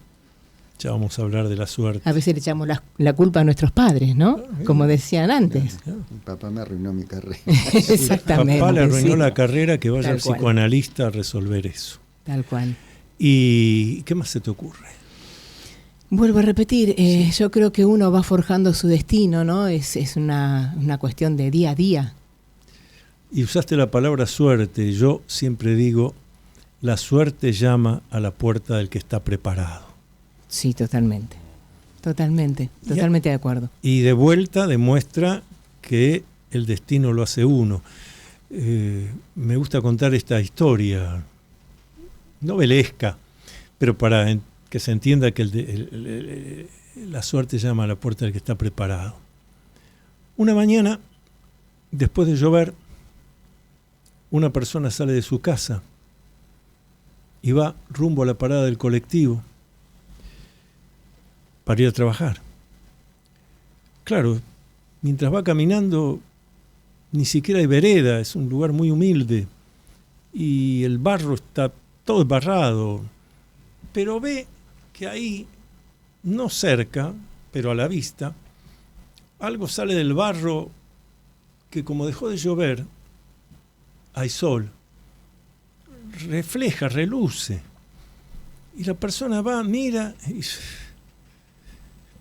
Ya vamos a hablar de la suerte. A veces le echamos la culpa a nuestros padres, ¿no? Como decían antes. Mi papá me arruinó mi carrera. Exactamente. Papá le arruinó sí. la carrera, que vaya Tal al psicoanalista a resolver eso. Tal cual. ¿Y qué más se te ocurre? Vuelvo a repetir, yo creo que uno va forjando su destino, ¿no? Es una cuestión de día a día. Y usaste la palabra suerte. Yo siempre digo, la suerte llama a la puerta del que está preparado. Sí, totalmente. Totalmente de acuerdo. Y de vuelta demuestra que el destino lo hace uno. Me gusta contar esta historia novelesca, pero para que se entienda que la suerte llama a la puerta del que está preparado. Una mañana, después de llover, una persona sale de su casa y va rumbo a la parada del colectivo para ir a trabajar. Claro, mientras va caminando, ni siquiera hay vereda, es un lugar muy humilde y el barro está todo embarrado, pero ve que ahí, no cerca, pero a la vista, algo sale del barro que, como dejó de llover, hay sol, refleja, reluce, y la persona va, mira y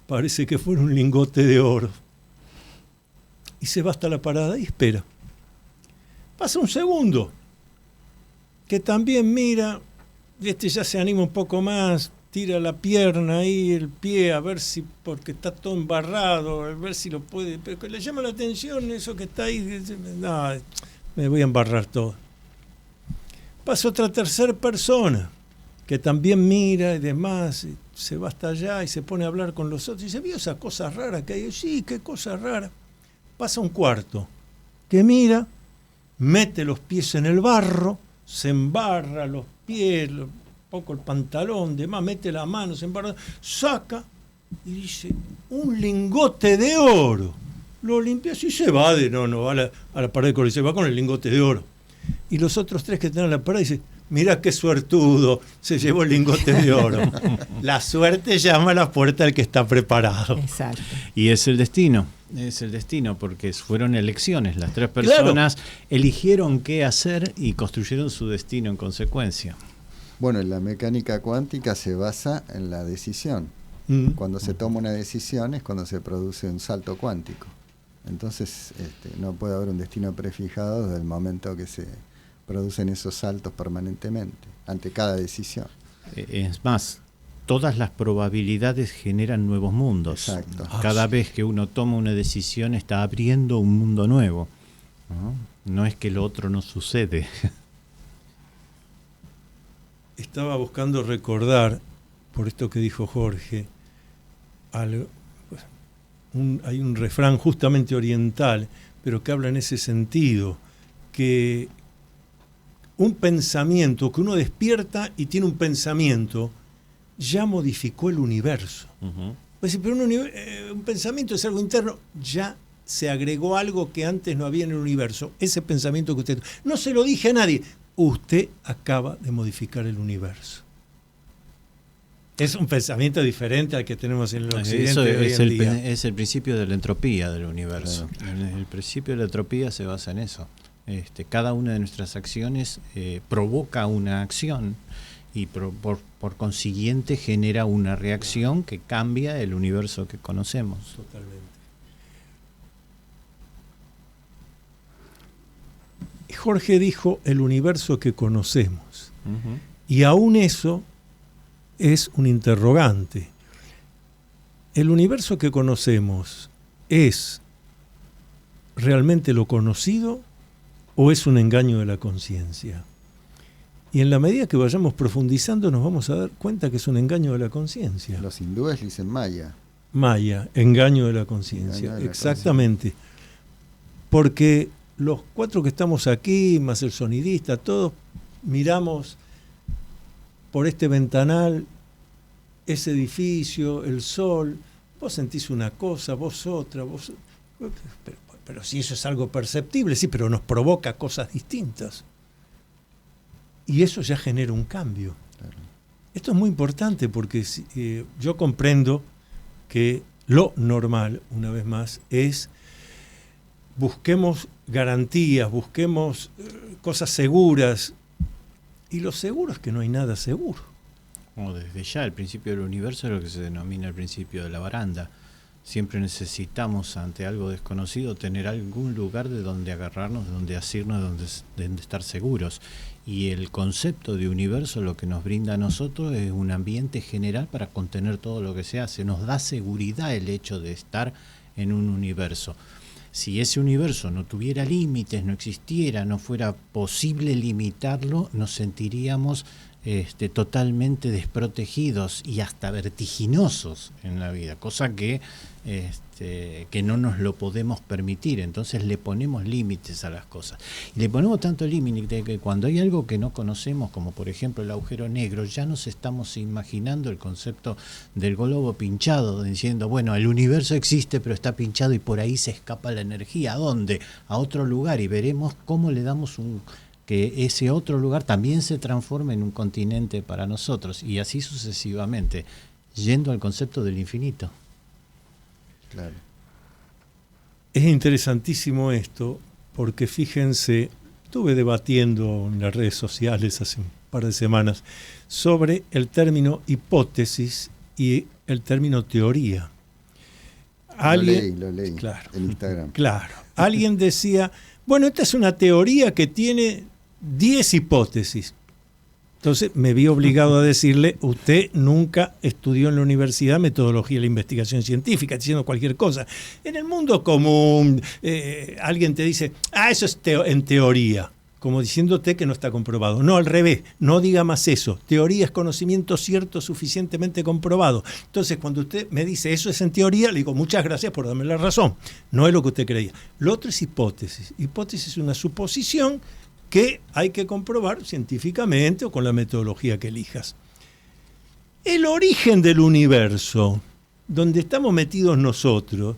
parece que fuera un lingote de oro, y se va hasta la parada y espera. Pasa un segundo que también mira, y ya se anima un poco más, tira la pierna ahí, el pie, a ver si, porque está todo embarrado, a ver si lo puede, pero que le llama la atención eso que está ahí, no, me voy a embarrar todo. Pasa otra tercera persona que también mira y demás, y se va hasta allá y se pone a hablar con los otros y dice, ¿vio esa cosa rara que hay? Sí, qué cosa rara. Pasa un cuarto que mira, mete los pies en el barro, se embarra los pies, un poco el pantalón, demás, mete la mano, se embarra, saca y dice, un lingote de oro. Lo limpia y se va no va a la pared y se va con el lingote de oro. Y los otros tres que están en la parada dicen, mira qué suertudo, se llevó el lingote de oro. La suerte llama a la puerta del que está preparado. Exacto. Y es el destino, porque fueron elecciones. Las tres personas eligieron qué hacer y construyeron su destino en consecuencia. Bueno, la mecánica cuántica se basa en la decisión. Cuando se toma una decisión es cuando se produce un salto cuántico. Entonces no puede haber un destino prefijado desde el momento que se producen esos saltos permanentemente ante cada decisión. Es más, todas las probabilidades generan nuevos mundos. Exacto. Cada vez que uno toma una decisión está abriendo un mundo nuevo. No es que lo otro no sucede. Estaba buscando recordar, por esto que dijo Jorge, hay un refrán justamente oriental, pero que habla en ese sentido, que un pensamiento, que uno despierta y tiene un pensamiento, ya modificó el universo. Pues, pero un pensamiento es algo interno, ya se agregó algo que antes no había en el universo. Ese pensamiento que usted... No se lo dije a nadie, usted acaba de modificar el universo. Es un pensamiento diferente al que tenemos en el occidente. Eso hoy en día. Es el principio de la entropía del universo. Claro. El principio de la entropía se basa en eso. Cada una de nuestras acciones provoca una acción y por consiguiente genera una reacción que cambia el universo que conocemos. Totalmente. Jorge dijo el universo que conocemos. Y aún eso es un interrogante. ¿El universo que conocemos es realmente lo conocido o es un engaño de la conciencia? Y en la medida que vayamos profundizando nos vamos a dar cuenta que es un engaño de la conciencia. Los hindúes dicen Maya. Maya, engaño de la conciencia. Exactamente. Porque los cuatro que estamos aquí, más el sonidista, todos miramos por este ventanal ese edificio, el sol, vos sentís una cosa, vos otra, pero si eso es algo perceptible, sí, pero nos provoca cosas distintas. Y eso ya genera un cambio. Claro. Esto es muy importante porque yo comprendo que lo normal, una vez más, es busquemos garantías, busquemos cosas seguras. Y lo seguro es que no hay nada seguro. Como desde ya, el principio del universo es lo que se denomina el principio de la baranda. siempre necesitamos ante algo desconocido tener algún lugar de donde agarrarnos, de donde asirnos, de donde estar seguros. Y el concepto de universo lo que nos brinda a nosotros es un ambiente general para contener todo lo que se hace. Nos da seguridad el hecho de estar en un universo. Si ese universo no tuviera límites, no existiera, no fuera posible limitarlo, nos sentiríamos totalmente desprotegidos y hasta vertiginosos en la vida, cosa que no nos lo podemos permitir. Entonces le ponemos límites a las cosas. Y le ponemos tanto límite que cuando hay algo que no conocemos, como por ejemplo el agujero negro, ya nos estamos imaginando el concepto del globo pinchado, diciendo, bueno, el universo existe pero está pinchado y por ahí se escapa la energía. ¿A dónde? A otro lugar, y veremos cómo le damos que ese otro lugar también se transforme en un continente para nosotros, y así sucesivamente, yendo al concepto del infinito. Claro. Es interesantísimo esto, porque fíjense, estuve debatiendo en las redes sociales hace un par de semanas sobre el término hipótesis y el término teoría. Lo leí claro, en Instagram. Claro. Alguien decía, bueno, esta es una teoría que tiene 10 hipótesis. Entonces me vi obligado a decirle, usted nunca estudió en la universidad metodología de la investigación científica, diciendo cualquier cosa. En el mundo común, alguien te dice, eso es en teoría, como diciéndote que no está comprobado. No, al revés, no diga más eso. Teoría es conocimiento cierto suficientemente comprobado. Entonces, cuando usted me dice eso es en teoría, le digo, muchas gracias por darme la razón. No es lo que usted creía. Lo otro es hipótesis. Hipótesis es una suposición que hay que comprobar científicamente o con la metodología que elijas. El origen del universo, donde estamos metidos nosotros,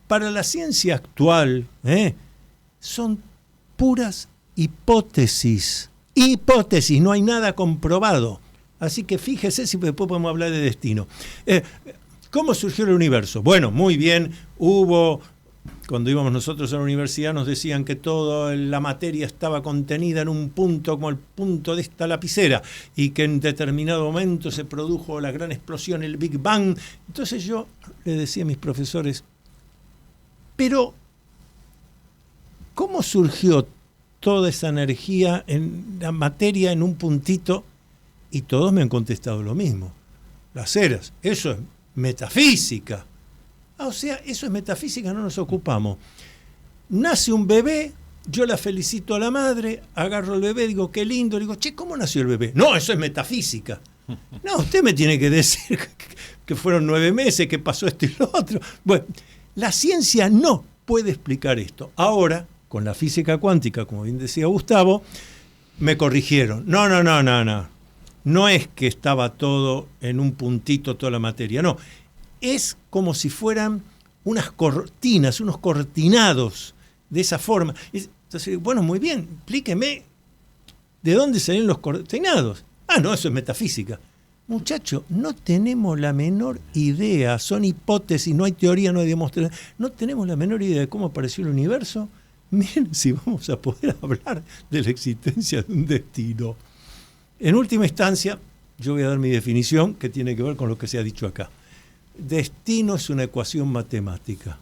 para la ciencia actual, son puras hipótesis. Hipótesis, no hay nada comprobado. Así que fíjese si después podemos hablar de destino. ¿Cómo surgió el universo? Bueno, muy bien, cuando íbamos nosotros a la universidad nos decían que toda la materia estaba contenida en un punto como el punto de esta lapicera y que en determinado momento se produjo la gran explosión, el Big Bang. Entonces yo le decía a mis profesores, pero ¿cómo surgió toda esa energía en la materia en un puntito? Y todos me han contestado lo mismo. Las eras, eso es metafísica. O sea, eso es metafísica, no nos ocupamos. Nace un bebé, yo la felicito a la madre, agarro al bebé, digo, qué lindo, digo, che, ¿cómo nació el bebé? No, eso es metafísica. No, usted me tiene que decir que fueron 9 meses, que pasó esto y lo otro. Bueno, la ciencia no puede explicar esto. Ahora, con la física cuántica, como bien decía Gustavo, me corrigieron. No. No es que estaba todo en un puntito, toda la materia, no. Es como si fueran unas cortinas, unos cortinados, de esa forma. Entonces, bueno, muy bien, explíqueme de dónde salen los cortinados. No, eso es metafísica. Muchacho, no tenemos la menor idea, son hipótesis, no hay teoría, no hay demostración. No tenemos la menor idea de cómo apareció el universo. Miren si vamos a poder hablar de la existencia de un destino. En última instancia, yo voy a dar mi definición que tiene que ver con lo que se ha dicho acá. Destino es una ecuación matemática.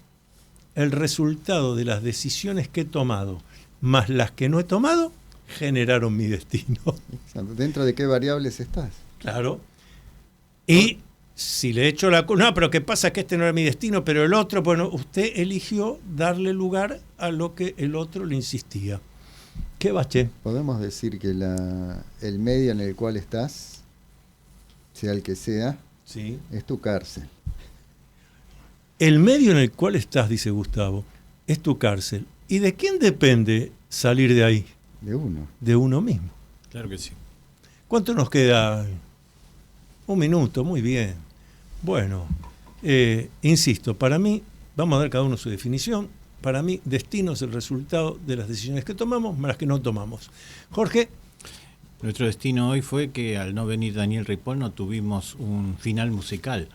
El resultado de las decisiones que he tomado más las que no he tomado generaron mi destino. ¿Dentro de qué variables estás? Claro. Y si le echo la culpa, no, pero ¿qué pasa? Que este no era mi destino, pero el otro, bueno, usted eligió darle lugar a lo que el otro le insistía. ¿Qué va, che? Podemos decir que el medio en el cual estás, sea el que sea, sí, es tu cárcel. El medio en el cual estás, dice Gustavo, es tu cárcel. ¿Y de quién depende salir de ahí? De uno. De uno mismo. Claro que sí. ¿Cuánto nos queda? 1 minuto, muy bien. Bueno, insisto, para mí, vamos a dar cada uno su definición. Para mí, destino es el resultado de las decisiones que tomamos más las que no tomamos. Jorge. Nuestro destino hoy fue que al no venir Daniel Ripoll no tuvimos un final musical.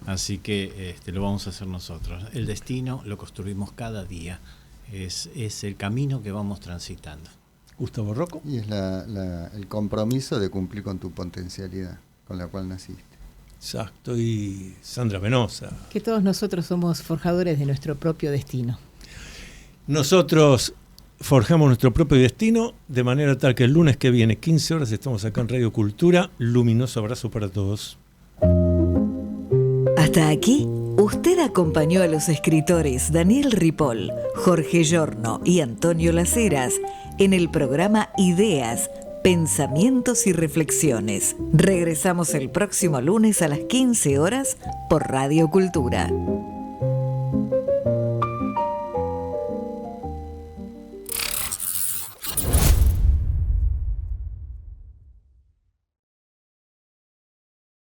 Así que lo vamos a hacer nosotros. El destino lo construimos cada día. Es el camino que vamos transitando. Gustavo Rocco. Y es el compromiso de cumplir con tu potencialidad, con la cual naciste. Exacto, y Sandra Venosa. Que todos nosotros somos forjadores de nuestro propio destino. Nosotros forjamos nuestro propio destino de manera tal que el lunes que viene, 15 horas, estamos acá en Radio Cultura. Luminoso abrazo para todos. Hasta aquí, usted acompañó a los escritores Daniel Ripoll, Jorge Giorno y Antonio Las Heras en el programa Ideas, Pensamientos y Reflexiones. Regresamos el próximo lunes a las 15 horas por Radio Cultura.